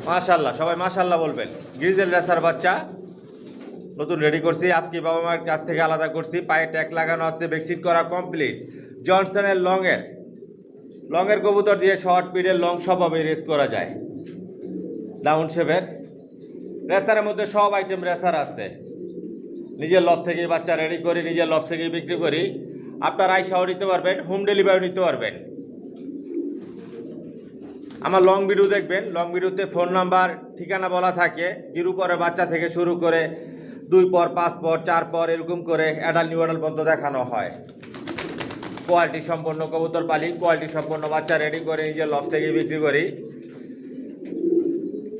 মাশাআল্লাহ, সবাই মাশাআল্লাহ বলবেন। গ্রিজেল রেসার বাচ্চা নতুন রেডি করছি, আজকে বাবা মার কাছ থেকে আলাদা করছি। পায়ে ট্যাগ লাগানো আছে, ভ্যাকসিন করা কমপ্লিট। জনসনের লংয়ের কবুতর দিয়ে শর্ট পিডের লং সবভাবে রেস করা যায়। ডাউন শেপের রেসারের মধ্যে সব আইটেম রেসার আছে। নিজের লফ থেকেই বাচ্চা রেডি করি, নিজের লফ থেকেই বিক্রি করি। আপনার আইসাও নিতে পারবেন, হোম ডেলিভারি নিতে পারবেন। আমার লং ভিডিও দেখবেন, লং ভিডিওতে ফোন নাম্বার ঠিকানা বলা থাকে। 0 পরে বাচ্চা থেকে শুরু করে 2 পর 5 পর 4 পর এরকম করে অ্যাডাল্ট নিউ অ্যাডাল্ট পর্যন্ত দেখানো হয়। কোয়ালিটি সম্পন্ন কবুতর পালি, কোয়ালিটি সম্পন্ন বাচ্চা রেডি করে নিজের লফ থেকে বিক্রি করি।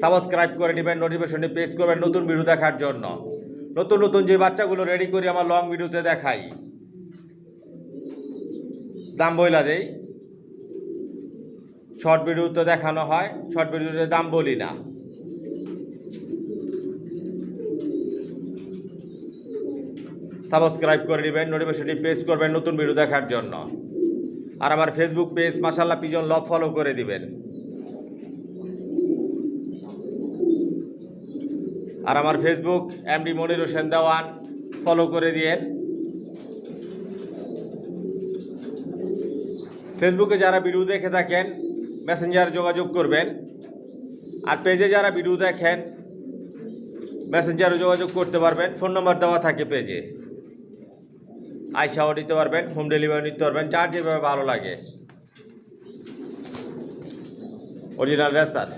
সাবস্ক্রাইব করে নেবেন, নোটিফিকেশনটি প্রেস করবেন নতুন ভিডিও দেখার জন্য। নতুন নতুন যে বাচ্চাগুলো রেডি করি আমার লং ভিডিওতে দেখাই। দাম বইলা দেই, শর্ট ভিডিওতে দেখানো হয়, শর্ট ভিডিওতে দাম বলি না। সাবস্ক্রাইব করে নেবেন, নোটিফিকেশনটি প্রেস করবেন নতুন ভিডিও দেখার জন্য। আর আমার ফেসবুক পেজ মাশাআল্লাহ পিজন লভ ফলো করে দিবেন। আর আমার ফেসবুক এমডি মনির হোসেন দেওয়ান ফলো করে দিয়েন। ফেসবুকে যারা ভিডিও দেখে থাকেন মেসেঞ্জারে যোগাযোগ করবেন। আর পেজে যারা ভিডিও দেখেন মেসেঞ্জারে যোগাযোগ করতে পারবেন, ফোন নম্বর দেওয়া থাকে পেজে। আইসাও নিতে পারবেন, হোম ডেলিভারি নিতে পারবেন, যার যেভাবে ভালো লাগে। Original racer.